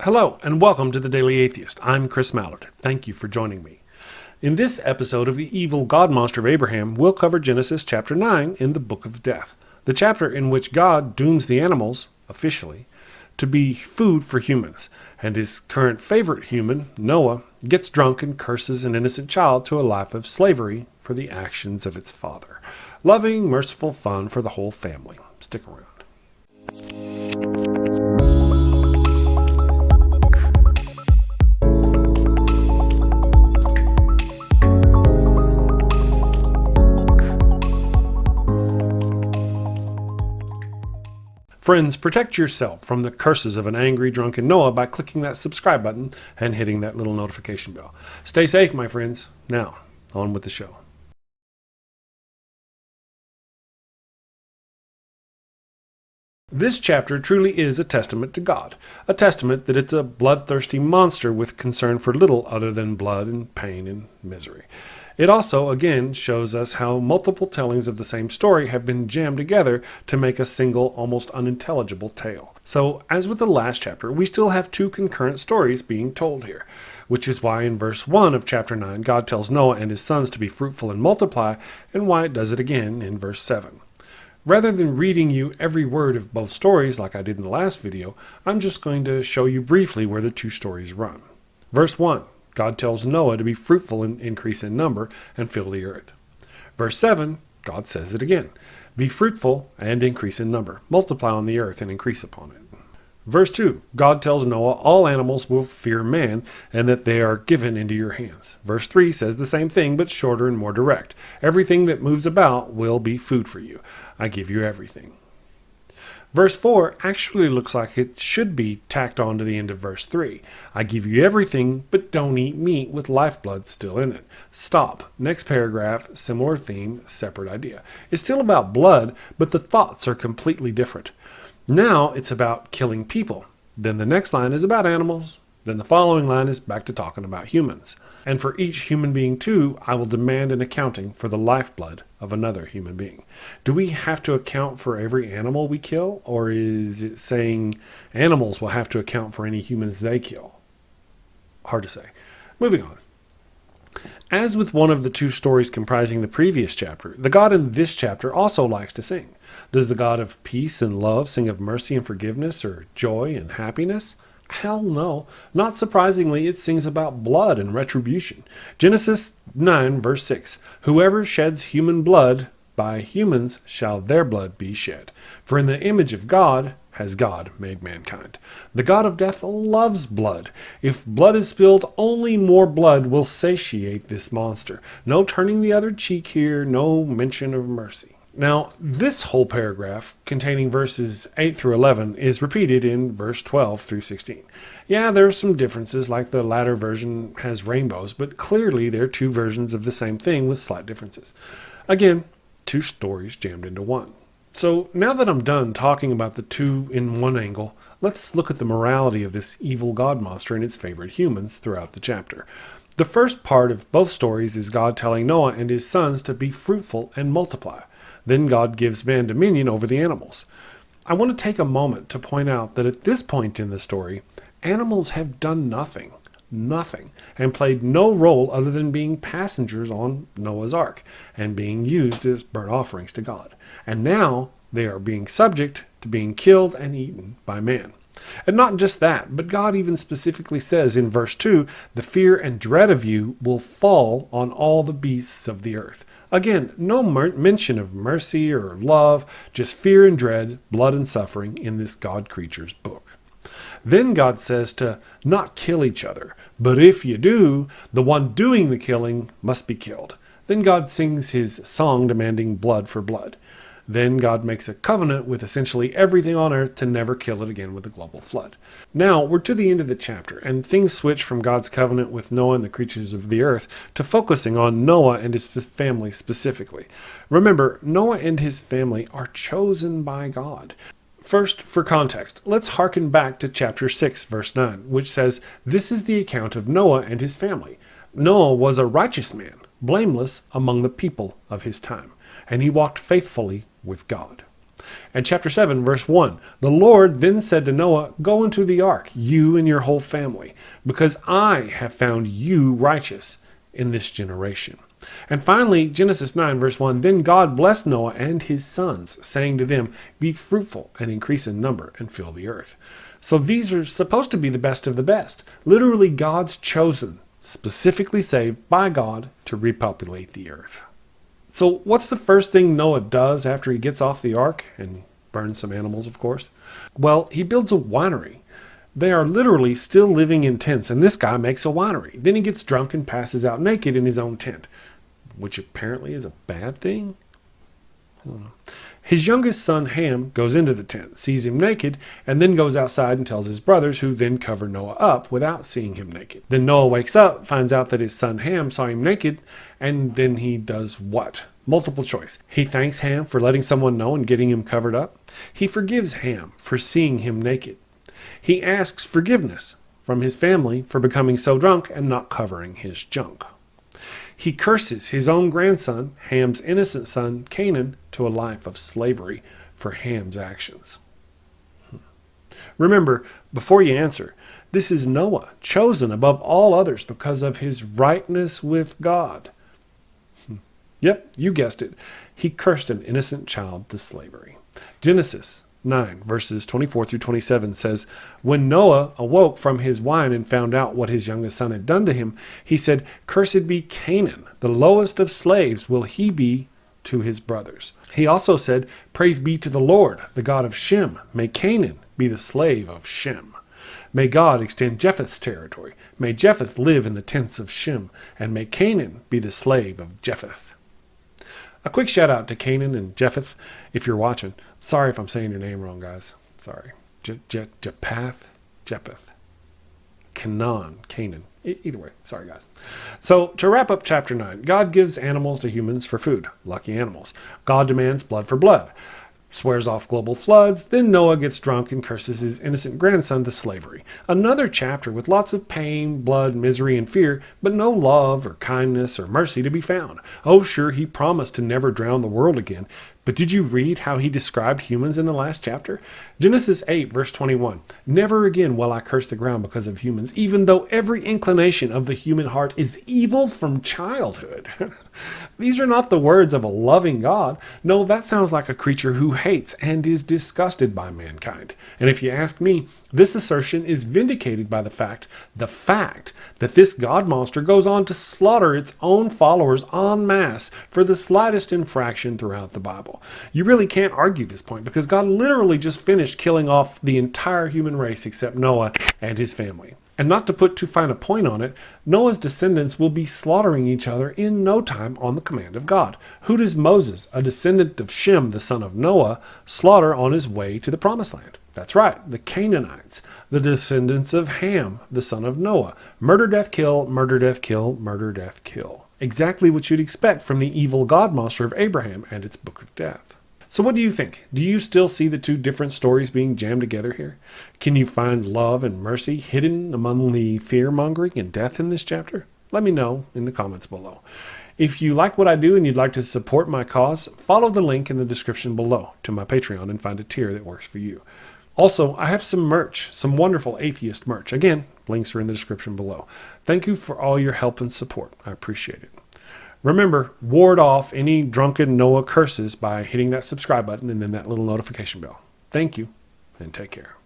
Hello, and welcome to the Daily Atheist. I'm Chris Mallard. Thank you for joining me. In this episode of the Evil God Monster of Abraham, we'll cover Genesis chapter 9 in the Book of Death, the chapter in which God dooms the animals, officially, to be food for humans, and his current favorite human, Noah, gets drunk and curses an innocent child to a life of slavery for the actions of its father. Loving, merciful fun for the whole family. Stick around. Friends, protect yourself from the curses of an angry, drunken Noah by clicking that subscribe button and hitting that little notification bell. Stay safe, my friends. Now, on with the show. This chapter truly is a testament to God, a testament that it's a bloodthirsty monster with concern for little other than blood and pain and misery. It also, again, shows us how multiple tellings of the same story have been jammed together to make a single, almost unintelligible tale. So, as with the last chapter, we still have two concurrent stories being told here, which is why in verse 1 of chapter 9, God tells Noah and his sons to be fruitful and multiply, and why it does it again in verse 7. Rather than reading you every word of both stories like I did in the last video, I'm just going to show you briefly where the two stories run. Verse 1. God tells Noah to be fruitful and increase in number and fill the earth. Verse 7, God says it again. Be fruitful and increase in number. Multiply on the earth and increase upon it. Verse 2, God tells Noah all animals will fear man and that they are given into your hands. Verse 3 says the same thing but shorter and more direct. Everything that moves about will be food for you. I give you everything. Verse 4 actually looks like it should be tacked on to the end of verse 3. I give you everything, but don't eat meat with lifeblood still in it. Stop. Next paragraph, similar theme, separate idea. It's still about blood, but the thoughts are completely different. Now it's about killing people. Then the next line is about animals. Then the following line is back to talking about humans. And for each human being too, I will demand an accounting for the lifeblood of another human being. Do we have to account for every animal we kill? Or is it saying animals will have to account for any humans they kill? Hard to say. Moving on. As with one of the two stories comprising the previous chapter, the God in this chapter also likes to sing. Does the God of peace and love sing of mercy and forgiveness or joy and happiness? Hell no. Not surprisingly, it sings about blood and retribution. Genesis 9, verse 6. Whoever sheds human blood, by humans shall their blood be shed. For in the image of God has God made mankind. The God of death loves blood. If blood is spilled, only more blood will satiate this monster. No turning the other cheek here, no mention of mercy. Now, this whole paragraph, containing verses 8 through 11, is repeated in verse 12 through 16. Yeah, there are some differences, like the latter version has rainbows, but clearly they're two versions of the same thing with slight differences. Again, two stories jammed into one. So now that I'm done talking about the two in one angle, let's look at the morality of this evil God monster and its favorite humans throughout the chapter. The first part of both stories is God telling Noah and his sons to be fruitful and multiply. Then God gives man dominion over the animals. I want to take a moment to point out that at this point in the story, animals have done nothing, and played no role other than being passengers on Noah's Ark and being used as burnt offerings to God. And now they are being subject to being killed and eaten by man. And not just that, but God even specifically says in verse 2, the fear and dread of you will fall on all the beasts of the earth. Again, no mention of mercy or love, just fear and dread, blood and suffering in this God creature's book. Then God says to not kill each other, but if you do, the one doing the killing must be killed. Then God sings his song demanding blood for blood. Then God makes a covenant with essentially everything on earth to never kill it again with a global flood. Now, we're to the end of the chapter, and things switch from God's covenant with Noah and the creatures of the earth to focusing on Noah and his family specifically. Remember, Noah and his family are chosen by God. First, for context, let's hearken back to chapter 6, verse 9, which says, "This is the account of Noah and his family. Noah was a righteous man, blameless among the people of his time, and he walked faithfully with God." And chapter 7, verse 1, the Lord then said to Noah, go into the ark, you and your whole family, because I have found you righteous in this generation. And finally, Genesis 9, verse 1, then God blessed Noah and his sons, saying to them, be fruitful and increase in number and fill the earth. So these are supposed to be the best of the best, literally God's chosen, specifically saved by God to repopulate the earth. So what's the first thing Noah does after he gets off the ark and burns some animals, of course? Well, he builds a winery. They are literally still living in tents, and this guy makes a winery. Then he gets drunk and passes out naked in his own tent, which apparently is a bad thing. I don't know. His youngest son, Ham, goes into the tent, sees him naked, and then goes outside and tells his brothers, who then cover Noah up without seeing him naked. Then Noah wakes up, finds out that his son Ham saw him naked, and then he does what? Multiple choice. He thanks Ham for letting someone know and getting him covered up. He forgives Ham for seeing him naked. He asks forgiveness from his family for becoming so drunk and not covering his junk. He curses his own grandson, Ham's innocent son, Canaan, to a life of slavery for Ham's actions. Remember, before you answer, this is Noah, chosen above all others because of his rightness with God. Yep, you guessed it. He cursed an innocent child to slavery. Genesis 9, verses 24 through 27 says, when Noah awoke from his wine and found out what his youngest son had done to him, he said, cursed be Canaan, the lowest of slaves will he be to his brothers. He also said, praise be to the Lord, the God of Shem. May Canaan be the slave of Shem. May God extend Japheth's territory. May Japheth live in the tents of Shem, and may Canaan be the slave of Japheth. A quick shout out to Canaan and Japheth, if you're watching. Sorry if I'm saying your name wrong, guys. Sorry. Japheth, Canaan. Either way, sorry, guys. So, to wrap up chapter 9, God gives animals to humans for food. Lucky animals. God demands blood for blood. Swears off global floods. Then Noah gets drunk and curses his innocent grandson to slavery. Another chapter with lots of pain, blood, misery, and fear, but no love or kindness or mercy to be found. Oh, sure, he promised to never drown the world again. But did you read how he described humans in the last chapter? Genesis 8, verse 21. Never again will I curse the ground because of humans, even though every inclination of the human heart is evil from childhood. These are not the words of a loving God. No, that sounds like a creature who hates and is disgusted by mankind. And if you ask me, this assertion is vindicated by the fact that this God monster goes on to slaughter its own followers en masse for the slightest infraction throughout the Bible. You really can't argue this point because God literally just finished killing off the entire human race except Noah and his family. And not to put too fine a point on it, Noah's descendants will be slaughtering each other in no time on the command of God. Who does Moses, a descendant of Shem, the son of Noah, slaughter on his way to the promised land? That's right, the Canaanites, the descendants of Ham, the son of Noah. Murder, death, kill, murder, death, kill, murder, death, kill. Exactly what you'd expect from the evil God monster of Abraham and its book of death. So what do you think? Do you still see the two different stories being jammed together here? Can you find love and mercy hidden among the fear-mongering and death in this chapter? Let me know in the comments below. If you like what I do and you'd like to support my cause, follow the link in the description below to my Patreon and find a tier that works for you. Also, I have some merch, some wonderful atheist merch. Again, links are in the description below. Thank you for all your help and support. I appreciate it. Remember, ward off any drunken Noah curses by hitting that subscribe button and then that little notification bell. Thank you, and take care.